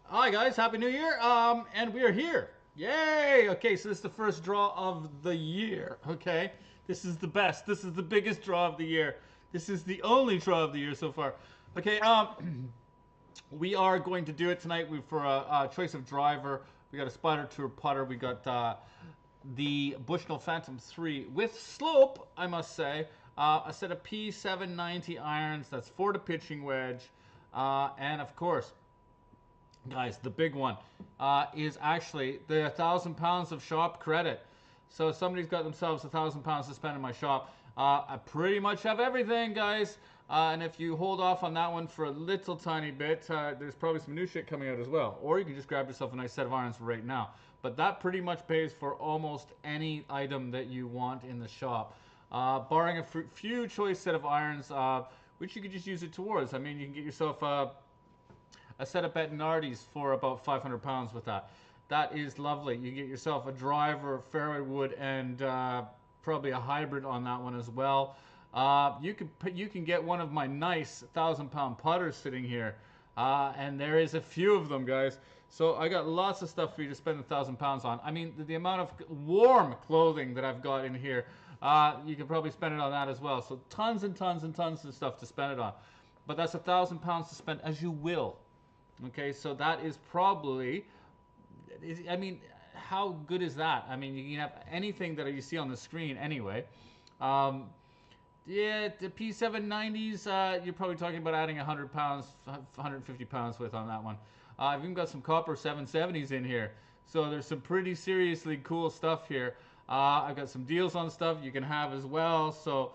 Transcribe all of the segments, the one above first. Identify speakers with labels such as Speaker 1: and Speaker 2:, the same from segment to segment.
Speaker 1: Hi guys, happy new year. And we are here. Yay! Okay, so this is the first draw of the year. Okay, this is the best. This is the biggest draw of the year. This is the only draw of the year so far. Okay, we are going to do it tonight. For a choice of driver, we got a Spider Tour putter. We got the Bushnell Phantom 3 with slope, I must say. A set of P-790 irons. That's for the pitching wedge, and of course, guys, the big one is actually the 1,000 pounds of shop credit. So if somebody's got themselves 1,000 pounds to spend in my shop, I pretty much have everything, guys. And if you hold off on that one for a little tiny bit, there's probably some new shit coming out as well. Or you can just grab yourself a nice set of irons right now. But that pretty much pays for almost any item that you want in the shop. Barring a few choice set of irons, which you could just use it towards. I mean, you can get yourself a set of Bettinardi's for about 500 pounds with that. That is lovely. You get yourself a driver, fairway wood, and probably a hybrid on that one as well. You can get one of my nice 1,000 pound putters sitting here, and there is a few of them, guys. So I got lots of stuff for you to spend 1,000 pounds on. I mean, the amount of warm clothing that I've got in here, you could probably spend it on that as well. So tons and tons and tons of stuff to spend it on. But that's 1,000 pounds to spend as you will. Okay, so that is probably, I mean, how good is that? I mean, you can have anything that you see on the screen anyway. Um, yeah, the P790s, you're probably talking about adding 100 pounds, 150 pounds with on that one. I've even got some copper 770s in here. So there's some pretty seriously cool stuff here. I've got some deals on stuff you can have as well. So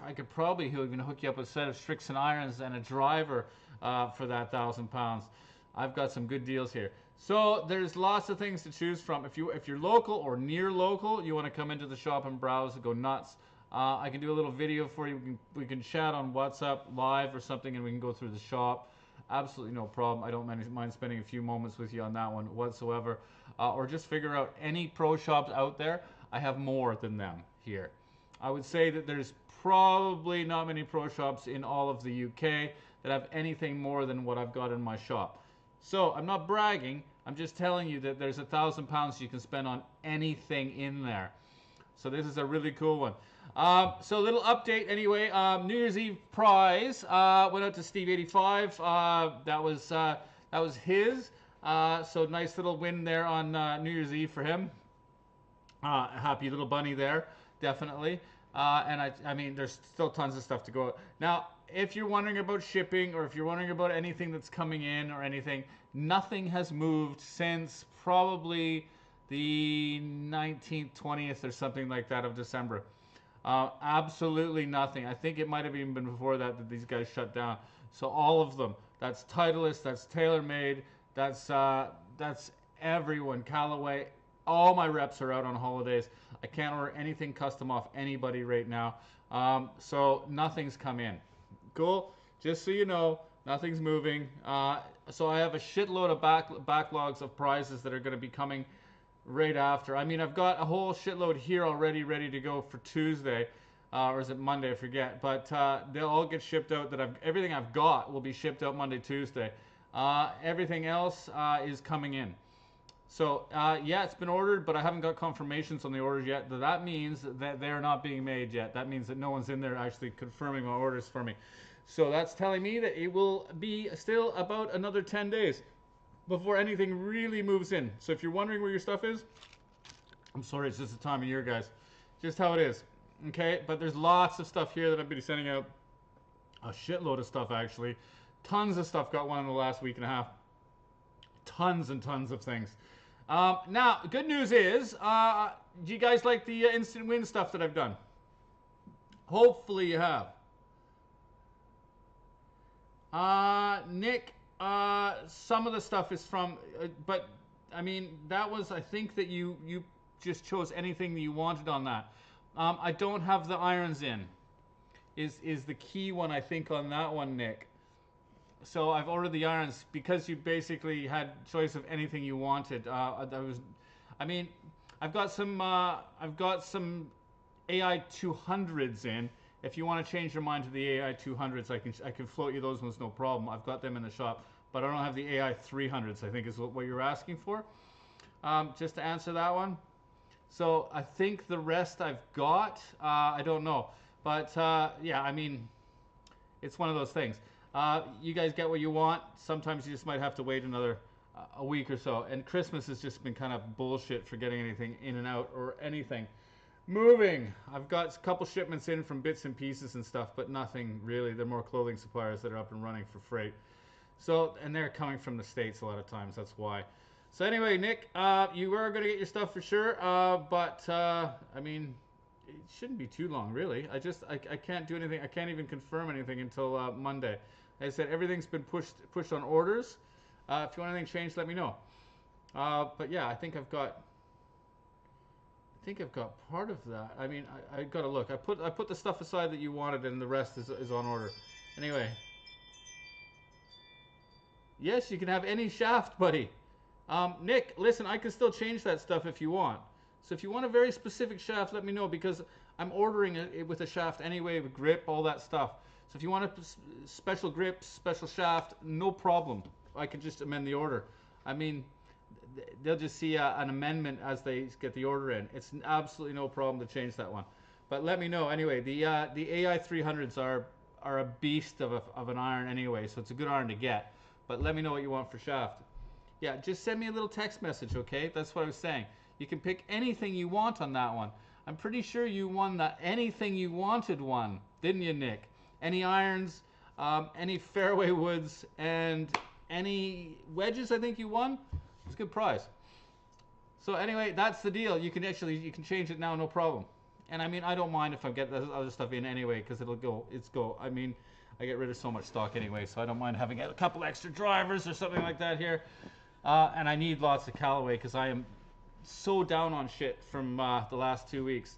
Speaker 1: I could probably even hook you up with a set of Strixon irons and a driver for that 1,000 pounds. I've got some good deals here. So there's lots of things to choose from. If you're local or near local, you want to come into the shop and browse and go nuts. I can do a little video for you. We can chat on WhatsApp live or something, and we can go through the shop. Absolutely no problem. I don't mind spending a few moments with you on that one whatsoever. Or just figure out any pro shops out there. I have more than them here. I would say that there's probably not many pro shops in all of the UK that have anything more than what I've got in my shop. So I'm not bragging. I'm just telling you that there's 1,000 pounds you can spend on anything in there. So this is a really cool one. So a little update anyway. New Year's Eve prize went out to Steve85. That was his. So nice little win there on New Year's Eve for him. Happy little bunny there, definitely. And I mean, there's still tons of stuff to go. Now, if you're wondering about shipping, or if you're wondering about anything that's coming in or anything, nothing has moved since probably the 19th, 20th, or something like that of December. Absolutely nothing. I think it might have even been before that these guys shut down. So all of them. That's Titleist. That's TaylorMade. That's everyone. Callaway. All my reps are out on holidays. I can't order anything custom off anybody right now. So nothing's come in. Cool. Just so you know, nothing's moving. So I have a shitload of backlogs of prizes that are going to be coming right after. I mean, I've got a whole shitload here already ready to go for Tuesday. Or is it Monday? I forget. But they'll all get shipped out. Everything I've got will be shipped out Monday, Tuesday. Everything else is coming in. So, yeah, it's been ordered, but I haven't got confirmations on the orders yet. That means that they're not being made yet. That means that no one's in there actually confirming my orders for me. So that's telling me that it will be still about another 10 days before anything really moves in. So if you're wondering where your stuff is, I'm sorry, it's just the time of year, guys. Just how it is. Okay, but there's lots of stuff here that I'm going to be sending out. A shitload of stuff, actually. Tons of stuff got one in the last week and a half. Tons and tons of things. Now, good news is, do you guys like the instant win stuff that I've done? Hopefully you have. Nick, some of the stuff is from, but I mean, that was, I think that you just chose anything that you wanted on that. I don't have the irons in, is the key one, I think, on that one, Nick. So I've ordered the irons because you basically had choice of anything you wanted. I mean, I've got some AI 200s in. If you want to change your mind to the AI 200s, I can float you those ones, no problem. I've got them in the shop. but I don't have the AI 300s, I think is what you're asking for. Just to answer that one. So I think the rest I've got, I don't know. But yeah, I mean, it's one of those things. You guys get what you want. Sometimes you just might have to wait another a week or so. And Christmas has just been kind of bullshit for getting anything in and out or anything. Moving. I've got a couple shipments in from bits and pieces and stuff, but nothing really. They're more clothing suppliers that are up and running for freight. So, and they're coming from the States a lot of times. That's why. So anyway, Nick, you are going to get your stuff for sure. But I mean, it shouldn't be too long, really. I can't do anything. I can't even confirm anything until Monday. Like I said, everything's been pushed on orders. If you want anything changed, let me know. But yeah, I think I've got part of that. I mean, I got to look. I put the stuff aside that you wanted, and the rest is on order. Anyway. Yes, you can have any shaft, buddy. Nick, listen, I can still change that stuff if you want. So if you want a very specific shaft, let me know, because I'm ordering it with a shaft anyway, with grip, all that stuff. So if you want a special grip, special shaft, no problem. I can just amend the order. I mean, they'll just see an amendment as they get the order in. It's absolutely no problem to change that one. But let me know. Anyway, the AI 300s are a beast of an iron anyway, so it's a good iron to get. But let me know what you want for shaft. Yeah, just send me a little text message, okay? That's what I was saying. You can pick anything you want on that one. I'm pretty sure you won the anything you wanted one, didn't you, Nick? Any irons, any fairway woods, and any wedges, I think you won. It's a good prize. So anyway, that's the deal. You can change it now, no problem. And I mean, I don't mind if I get the other stuff in anyway, because I mean, I get rid of so much stock anyway, so I don't mind having a couple extra drivers or something like that here. And I need lots of Callaway because I am so down on shit from the last 2 weeks.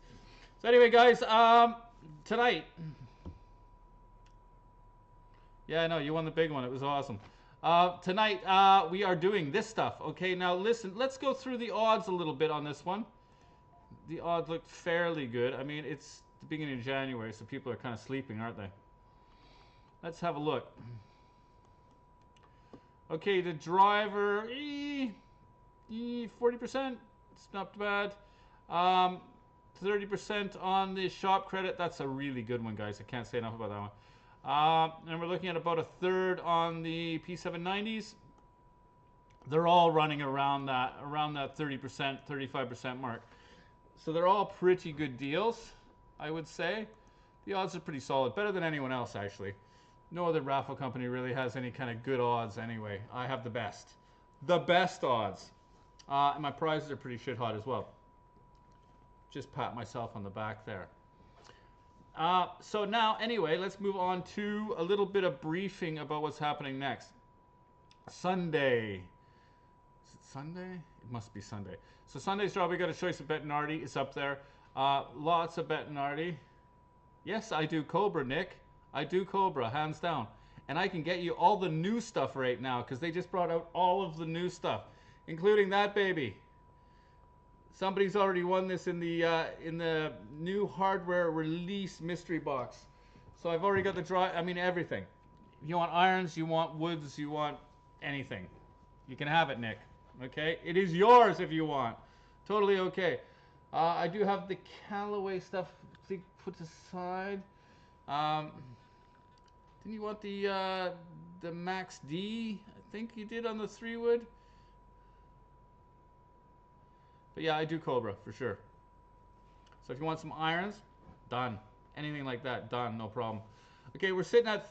Speaker 1: So anyway, guys, tonight. Yeah, I know, you won the big one. It was awesome. Tonight, we are doing this stuff. Okay, now listen, let's go through the odds a little bit on this one. The odds look fairly good. I mean, it's the beginning of January, so people are kind of sleeping, aren't they? Let's have a look. Okay, the driver, 40%. It's not bad. 30% on the shop credit. That's a really good one, guys. I can't say enough about that one. And we're looking at about a third on the P-790s. They're all running around that 30%, 35% mark. So they're all pretty good deals, I would say. The odds are pretty solid, better than anyone else, actually. No other raffle company really has any kind of good odds anyway. I have the best. The best odds. And my prizes are pretty shit hot as well. Just pat myself on the back there. So now, anyway, let's move on to a little bit of briefing about what's happening next. Sunday. Is it Sunday? It must be Sunday. So Sunday's draw, we got a choice of Bettinardi. It's up there. Lots of Bettinardi. Yes, I do Cobra, Nick. I do Cobra, hands down. And I can get you all the new stuff right now because they just brought out all of the new stuff, including that baby. Somebody's already won this in the new hardware release mystery box. So I've already got the draw. I mean, everything. If you want irons, you want woods, you want anything, you can have it, Nick. Okay? It is yours if you want. Totally okay. I do have the Callaway stuff put aside. Didn't you want the Max D? I think you did on the 3-wood. But yeah, I do Cobra for sure. So if you want some irons, done. Anything like that, done, no problem. Okay, we're sitting at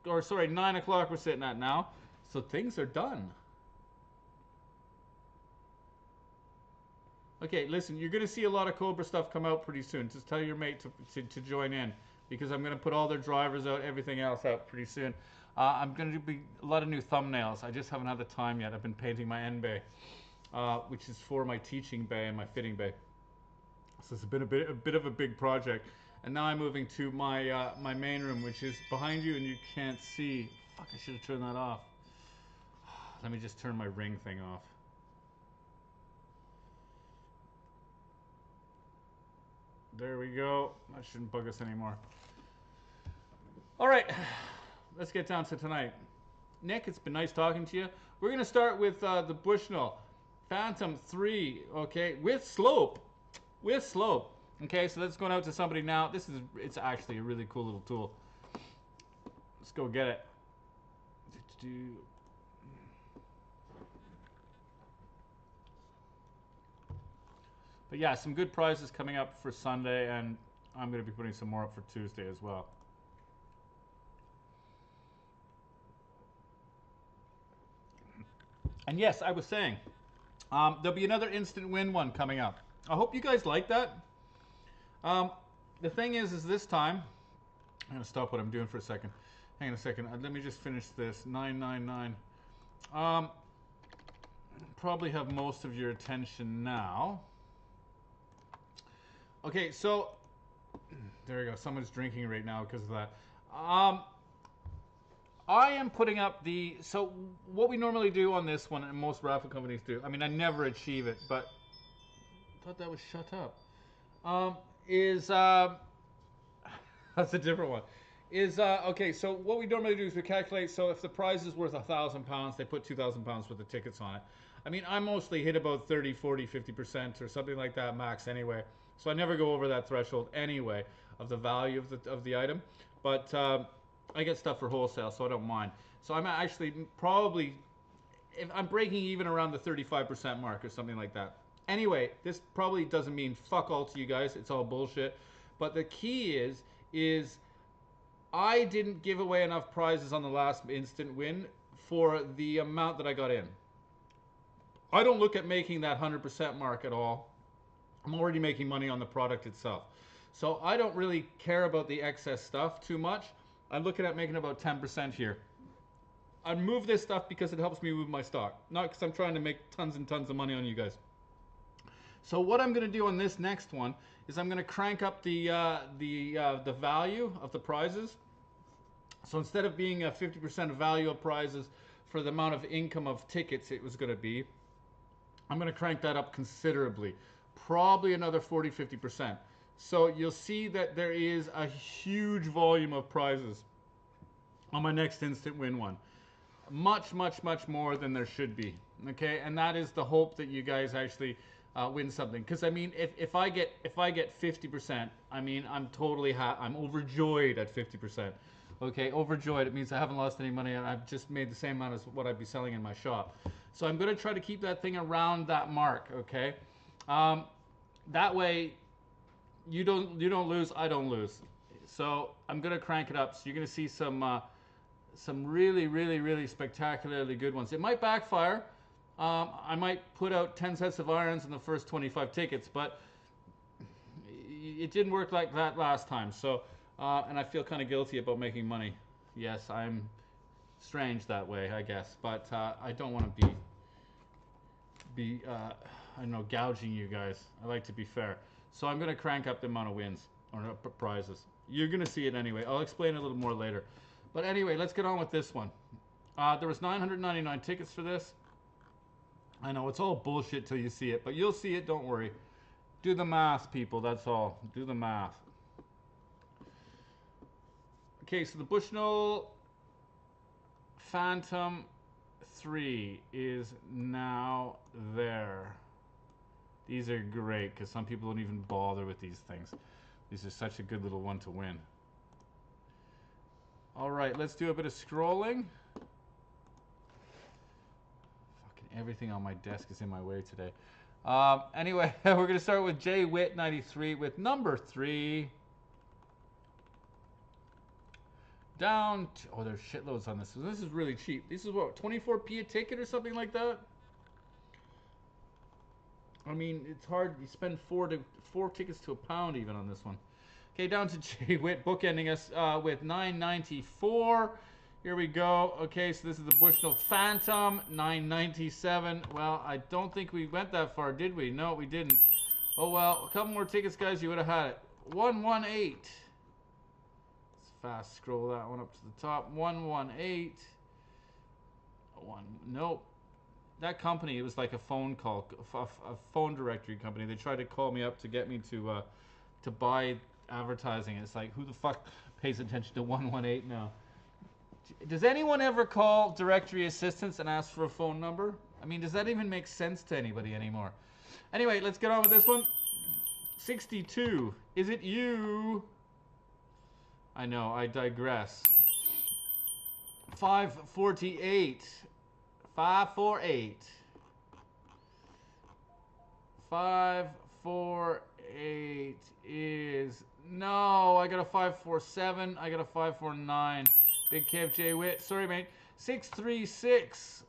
Speaker 1: 9 o'clock we're sitting at now. So things are done. Okay, listen, you're going to see a lot of Cobra stuff come out pretty soon. Just tell your mate to join in, because I'm going to put all their drivers out, everything else out pretty soon. I'm going to do a lot of new thumbnails. I just haven't had the time yet. I've been painting my end bay, which is for my teaching bay and my fitting bay. So it's been a bit of a big project. And now I'm moving to my my main room, which is behind you and you can't see. Fuck, I should have turned that off. Let me just turn my ring thing off. There we go. That shouldn't bug us anymore. All right, let's get down to tonight. Nick, it's been nice talking to you. We're going to start with the Bushnell Phantom 3, okay, with slope. With slope. Okay, so let's go out to somebody now. It's actually a really cool little tool. Let's go get it. But yeah, some good prizes coming up for Sunday, and I'm going to be putting some more up for Tuesday as well. And yes, I was saying, there'll be another instant win one coming up. I hope you guys like that. The thing is this time, I'm going to stop what I'm doing for a second. Hang on a second. Let me just finish this. 999. Probably have most of your attention now. Okay, so there you go. Someone's drinking right now because of that. I am putting up so what we normally do on this one, and most raffle companies do, I mean, I never achieve it, but I thought that was shut up, that's a different one, okay, so what we normally do is we calculate, so if the prize is worth £1,000, they put £2,000 worth of tickets on it. I mean, I mostly hit about 30, 40, 50% or something like that max anyway, so I never go over that threshold anyway of the value of the item, but I get stuff for wholesale, so I don't mind. So I'm actually probably, if I'm breaking even around the 35% mark or something like that. Anyway, this probably doesn't mean fuck all to you guys. It's all bullshit. But the key is I didn't give away enough prizes on the last instant win for the amount that I got in. I don't look at making that 100% mark at all. I'm already making money on the product itself. So I don't really care about the excess stuff too much. I'm looking at making about 10% here. I move this stuff because it helps me move my stock, not because I'm trying to make tons and tons of money on you guys. So what I'm going to do on this next one is I'm going to crank up the value of the prizes. So instead of being a 50% value of prizes for the amount of income of tickets it was going to be, I'm going to crank that up considerably, probably another 40, 50%. So you'll see that there is a huge volume of prizes on my next instant win one. Much, much, much more than there should be. Okay, and that is the hope that you guys actually win something. Because I mean, if I get 50%, I mean, I'm totally I'm overjoyed at 50%. Okay, overjoyed. It means I haven't lost any money and I've just made the same amount as what I'd be selling in my shop. So I'm going to try to keep that thing around that mark. Okay, that way. You don't lose, I don't lose. So I'm gonna crank it up. So you're gonna see some really, really, really spectacularly good ones. It might backfire. I might put out 10 sets of irons in the first 25 tickets, but it didn't work like that last time. So and I feel kind of guilty about making money. Yes, I'm strange that way, I guess, but I don't want to be I don't know, gouging you guys. I like to be fair. So I'm going to crank up the amount of wins or prizes. You're going to see it anyway. I'll explain a little more later. But anyway, let's get on with this one. There was 999 tickets for this. I know it's all bullshit till you see it, but you'll see it, don't worry. Do the math, people, that's all. Do the math. Okay, so the Bushnell Phantom 3 is now there. These are great because some people don't even bother with these things. These are such a good little one to win. All right, let's do a bit of scrolling. Fucking everything on my desk is in my way today. Anyway, we're going to start with J Witt 93 with number 3. Down to, oh, there's shitloads on this. So this is really cheap. This is what, 24p a ticket or something like that? I mean, it's hard. You spend four tickets to £1 even on this one. Okay, down to J Witt, bookending us with 994. Here we go. Okay, so this is the Bushnell Phantom 997. Well, I don't think we went that far, did we? No, we didn't. Oh well, a couple more tickets, guys. You would have had it. 118. Let's fast scroll that one up to the top. 118. Nope. That company, it was like a phone call, a phone directory company. They tried to call me up to get me to buy advertising. It's like, who the fuck pays attention to 118 now? Does anyone ever call directory assistance and ask for a phone number? I mean, does that even make sense to anybody anymore? Anyway, let's get on with this one. 62. Is it you? I know, I digress. 548. 548. 548 is... No, I got a 547. I got a 549. Big Kev J Witt. Sorry, mate. 636.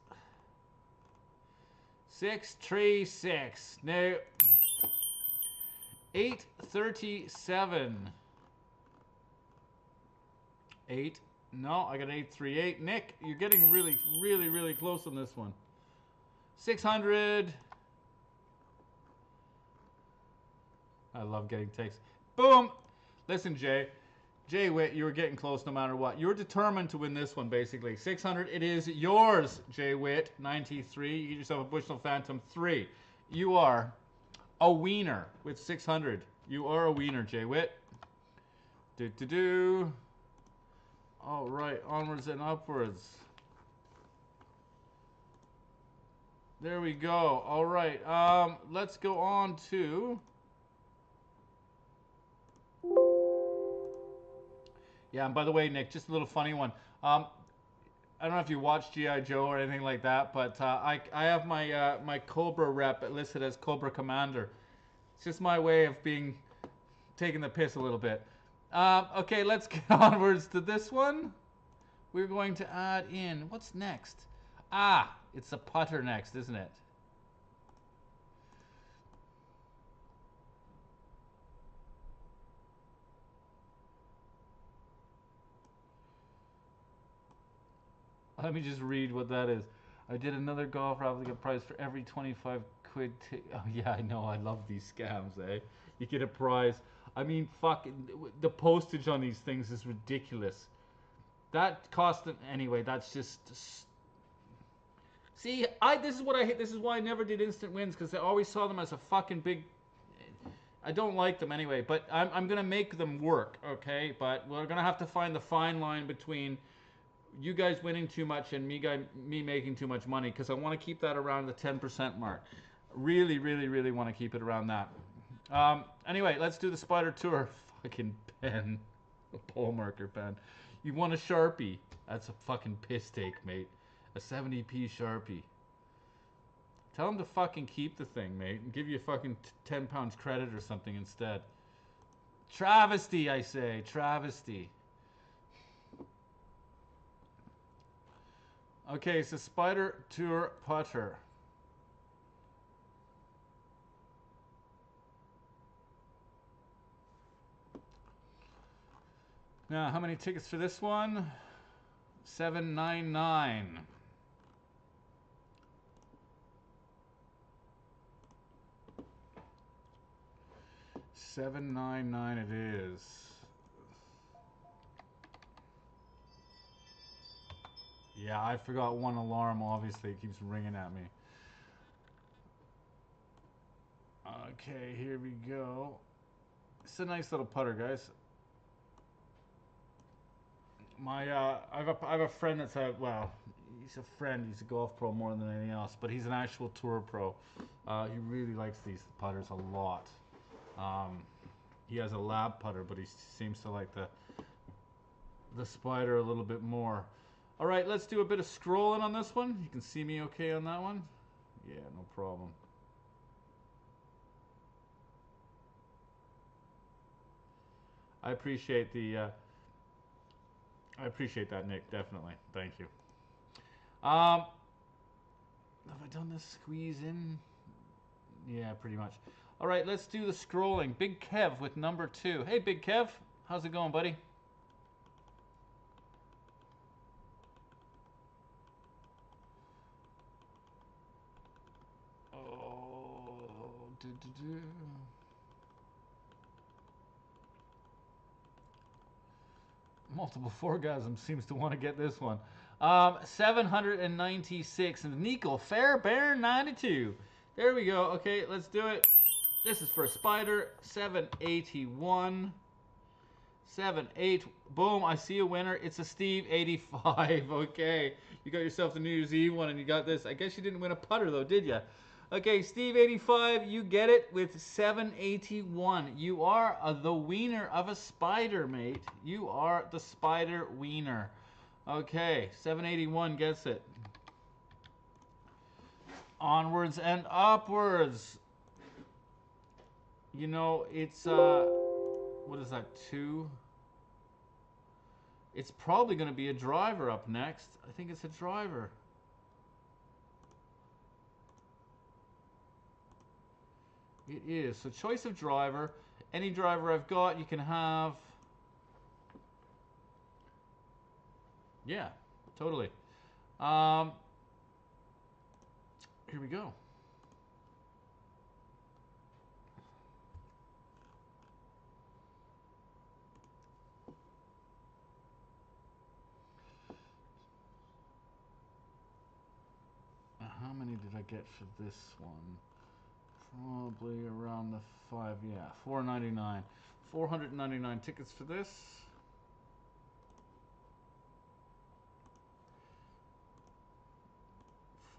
Speaker 1: 636. No. 837. 8. No, I got 838. Nick, you're getting really, really, really close on this one. 600. I love getting takes. Boom. Listen, Jay Witt, you were getting close no matter what. You were determined to win this one, basically. 600, it is yours, Jay Witt. 93, you get yourself a Bushnell Phantom 3. You are a wiener with 600. You are a wiener, Jay Witt. Do. All right, onwards and upwards. There we go. All right, let's go on to... Yeah, and by the way, Nick, just a little funny one. I don't know if you watch G.I. Joe or anything like that, but I have my my Cobra rep listed as Cobra Commander. It's just my way of taking the piss a little bit. Okay, let's get onwards to this one. We're going to add in, what's next? Ah, it's a putter next, isn't it? Let me just read what that is. I did another golf raffle to get a prize for every 25 quid. Oh yeah, I know. I love these scams, eh? You get a prize. I mean, fucking the postage on these things is ridiculous. That cost them anyway. That's just. See, this is what I hate. This is why I never did instant wins, because I always saw them as a fucking big. I don't like them anyway, but I'm gonna make them work, okay? But we're gonna have to find the fine line between you guys winning too much and me making too much money, because I want to keep that around the 10% mark. Really, really, really want to keep it around that. Anyway, let's do the Spider Tour. Fucking pen. A pole marker pen. You want a Sharpie. That's a fucking piss take, mate. A 70p Sharpie. Tell him to fucking keep the thing, mate, and give you a fucking 10 pounds credit or something instead. Travesty, I say. Travesty. Okay, so Spider Tour putter. Now, how many tickets for this one? 799. $799 it is. Yeah, I forgot one alarm, obviously. It keeps ringing at me. Okay, here we go. It's a nice little putter, guys. I have a friend that's well, he's a friend. He's a golf pro more than anything else, but he's an actual tour pro. He really likes these putters a lot. He has a lab putter, but he seems to like the Spider a little bit more. All right, let's do a bit of scrolling on this one. You can see me okay on that one? Yeah, no problem. I appreciate that, Nick, definitely. Thank you. Have I done this squeeze in? Yeah, pretty much. All right, let's do the scrolling. Big Kev with number 2. Hey, Big Kev. How's it going, buddy? Multiple orgasms seems to want to get this one. 796 and Nico Fairbairn 92. There we go. Okay, let's do it. This is for Spider 781. 7, 8. Boom, I see a winner. It's a Steve 85. Okay, you got yourself the New Year's Eve one and you got this. I guess you didn't win a putter though, did you? Okay, Steve 85, you get it with 781. You are the wiener of a spider, mate. You are the spider wiener. Okay, 781 gets it. Onwards and upwards. You know, it's what is that, 2? It's probably going to be a driver up next. I think it's a driver. It is. So choice of driver. Any driver I've got, you can have. Yeah, totally. Here we go. How many did I get for this one? Probably around the 5, yeah, 499. 499 tickets for this.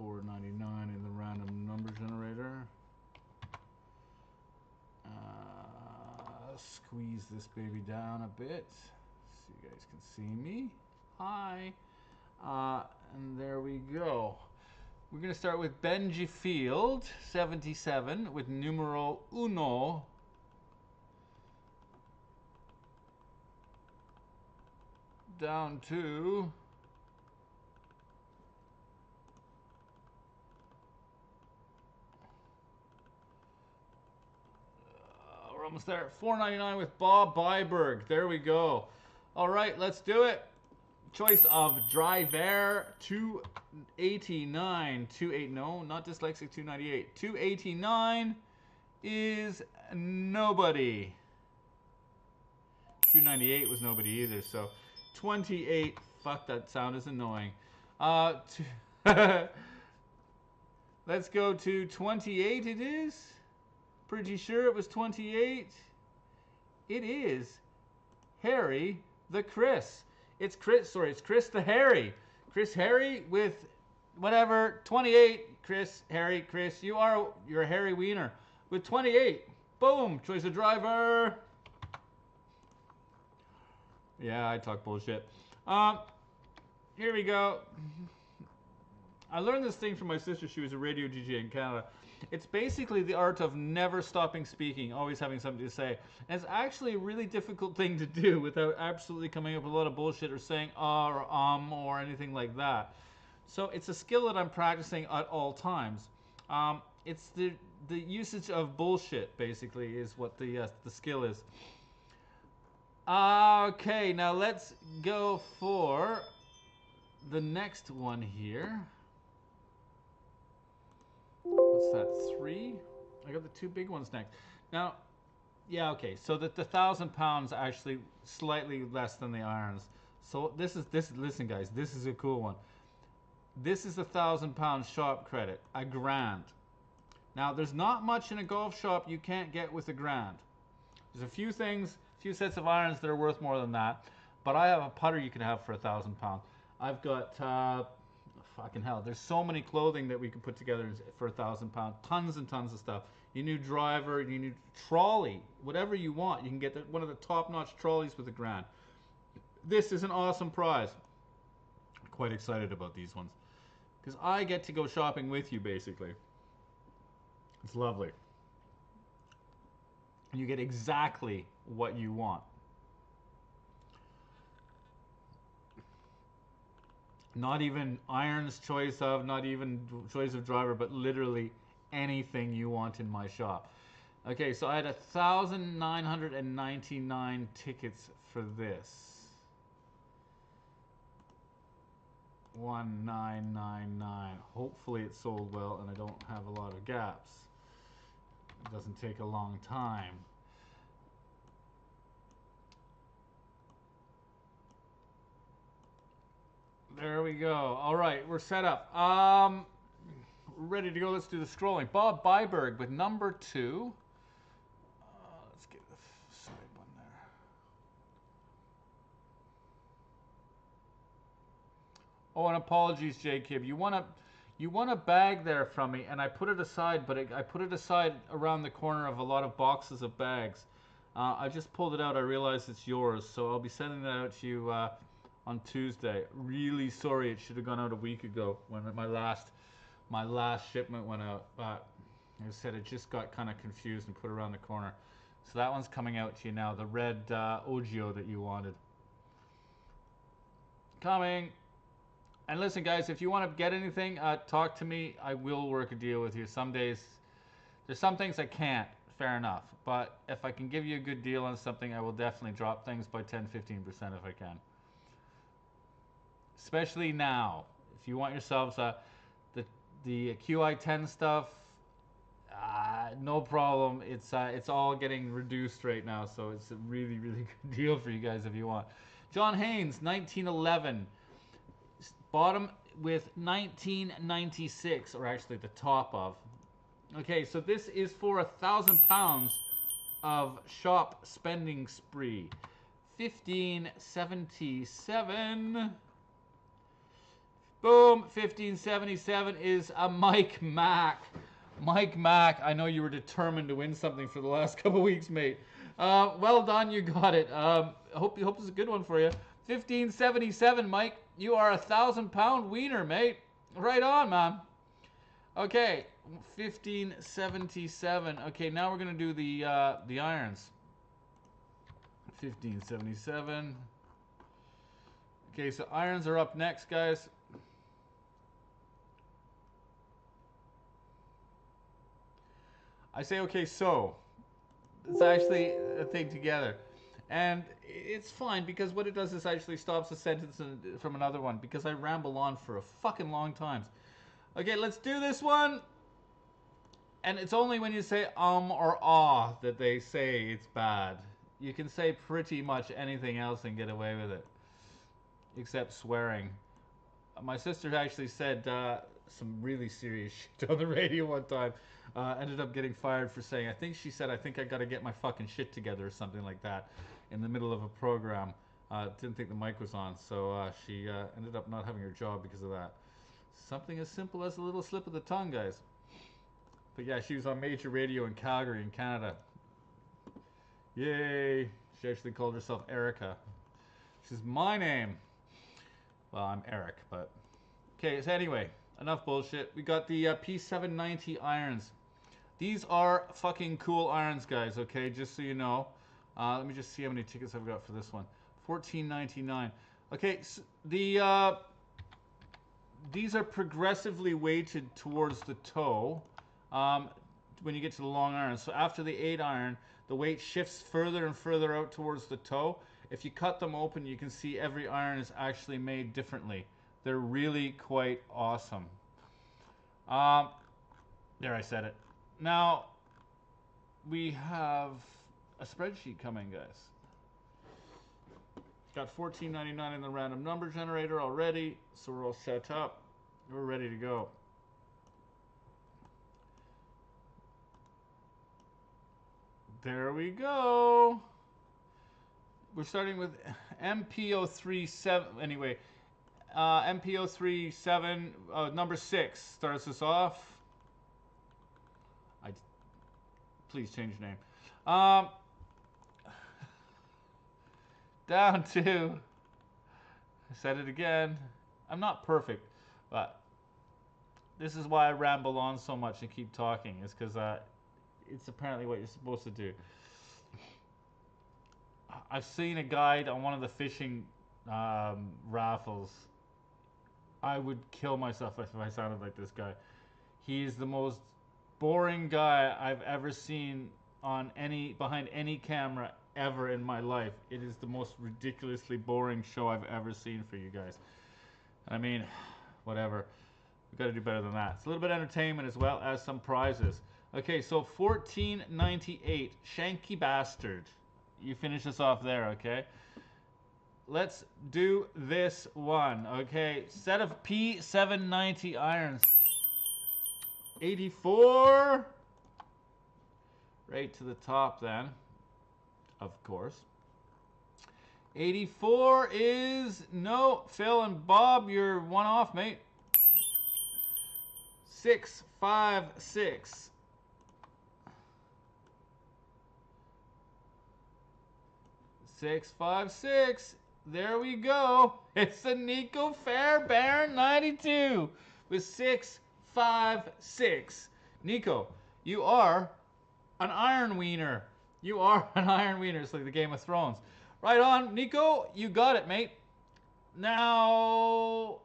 Speaker 1: $4.99 in the random number generator. Squeeze this baby down a bit so you guys can see me. Hi. And there we go. We're going to start with Benji Field, 77, with numero uno. Down to we're almost there. 499 with Bob Byberg. There we go. All right, let's do it. Choice of driver 289. 28, no, not dyslexic 298. 289 is nobody. 298 was nobody either, so 28. Fuck, that sound is annoying. Let's go to 28 it is. Pretty sure it was 28. It is Harry the Chris. It's Chris, sorry, it's Chris the Harry. Chris Harry with whatever, 28. Chris, Harry, Chris, you're a Harry Wiener with 28. Boom, choice of driver. Yeah, I talk bullshit. Here we go. I learned this thing from my sister. She was a radio DJ in Canada. It's basically the art of never stopping speaking, always having something to say. And it's actually a really difficult thing to do without absolutely coming up with a lot of bullshit or saying or anything like that. So it's a skill that I'm practicing at all times. It's the usage of bullshit, basically, is what the skill is. Okay, now let's go for the next one here. What's that, 3? I got the 2 big ones next. Now, yeah, okay, so the 1,000 pounds actually slightly less than the irons. So listen guys, this is a cool one. This is 1,000 pound shop credit, $1,000. Now, there's not much in a golf shop you can't get with $1,000. There's a few things, few sets of irons that are worth more than that, but I have a putter you can have for 1,000 pounds. I've got fucking hell, there's so many clothing that we can put together for 1,000 pounds. Tons and tons of stuff. You need driver, you need trolley, whatever you want. You can get one of the top-notch trolleys with $1,000. This is an awesome prize. I'm quite excited about these ones because I get to go shopping with you, basically. It's lovely. You get exactly what you want. Not even irons choice of, not even choice of driver, but literally anything you want in my shop. Okay, so I had 1,999 tickets for this. 1,999. Hopefully it sold well and I don't have a lot of gaps. It doesn't take a long time. There we go. All right, we're set up. We're ready to go. Let's do the scrolling. Bob Byberg with number 2. Let's get the side one there. Oh, and apologies, J-Kib. You want a bag there from me, and I put it aside, but I put it aside around the corner of a lot of boxes of bags. I just pulled it out. I realized it's yours, so I'll be sending that out to you on Tuesday. Really sorry, it should have gone out a week ago when my last shipment went out. But as I said, it just got kind of confused and put around the corner. So that one's coming out to you now. The red Ogio that you wanted. Coming. And listen, guys, if you want to get anything, talk to me. I will work a deal with you. Some days, there's some things I can't. Fair enough. But if I can give you a good deal on something, I will definitely drop things by 10-15% if I can. Especially now. If you want yourselves the QI10 stuff, no problem. It's all getting reduced right now, so it's a really, really good deal for you guys if you want. John Haynes, 1911. Bottom with 1996, or actually the top of. Okay, so this is for 1,000 pounds of shop spending spree. 1577. Boom, 1577 is a Mike Mack. Mike Mack, I know you were determined to win something for the last couple weeks, mate. Well done, you got it. Hope it's a good one for you. 1577, Mike. You are 1,000-pound wiener, mate. Right on, man. Okay, 1577. Okay, now we're gonna do the irons. 1577. Okay, so irons are up next, guys. I say okay, so it's actually a thing together, and it's fine because what it does is actually stops a sentence from another one because I ramble on for a fucking long time. Okay, let's do this one. And it's only when you say or ah that they say it's bad. You can say pretty much anything else and get away with it, except swearing. My sister actually said some really serious shit on the radio one time. Ended up getting fired for saying, I think I got to get my fucking shit together or something like that in the middle of a program. Didn't think the mic was on, so she ended up not having her job because of that. Something as simple as a little slip of the tongue, guys. But yeah, she was on major radio in Calgary in Canada. Yay! She actually called herself Erica. She's my name. Well, I'm Eric, but... Okay, so anyway, enough bullshit. We got the P-790 irons. These are fucking cool irons, guys, okay? Just so you know. Let me just see how many tickets I've got for this one. $14.99. Okay, so these are progressively weighted towards the toe when you get to the long iron. So after the 8 iron, the weight shifts further and further out towards the toe. If you cut them open, you can see every iron is actually made differently. They're really quite awesome. There, I said it. Now, we have a spreadsheet coming, guys. Got $14.99 in the random number generator already, so we're all set up. We're ready to go. There we go. We're starting with MP037. Anyway, MP037, number 6 starts us off. Please change your name. Down to, I said it again, I'm not perfect, but this is why I ramble on so much and keep talking, is because it's apparently what you're supposed to do. I've seen a guide on one of the fishing raffles. I would kill myself if I sounded like this guy. He's the most boring guy I've ever seen on behind any camera ever in my life. It is the most ridiculously boring show I've ever seen for you guys. I mean, whatever. We've got to do better than that. It's a little bit of entertainment as well as some prizes. Okay, so $14.98. Shanky bastard. You finish us off there, okay? Let's do this one, okay? Set of P-790 irons. 84. Right to the top then, of course. 84 is no. Phil and Bob, you're one off, mate. 656. 656. There we go. It's a Nico Fairbairn 92 with 656. Nico, you are an Iron Wiener. You are an Iron Wiener. It's like the Game of Thrones. Right on, Nico. You got it, mate. Now,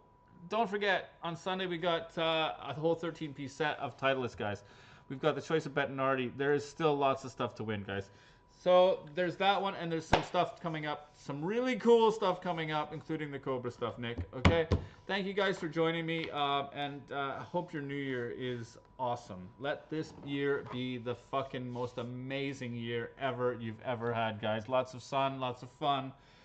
Speaker 1: don't forget, on Sunday we got a whole 13-piece set of Titleist, guys. We've got the choice of Bettinardi. There is still lots of stuff to win, guys. So there's that one, and there's some stuff coming up, some really cool stuff coming up, including the Cobra stuff, Nick. Okay, thank you guys for joining me, and I hope your new year is awesome. Let this year be the fucking most amazing year you've ever had, guys. Lots of sun, lots of fun,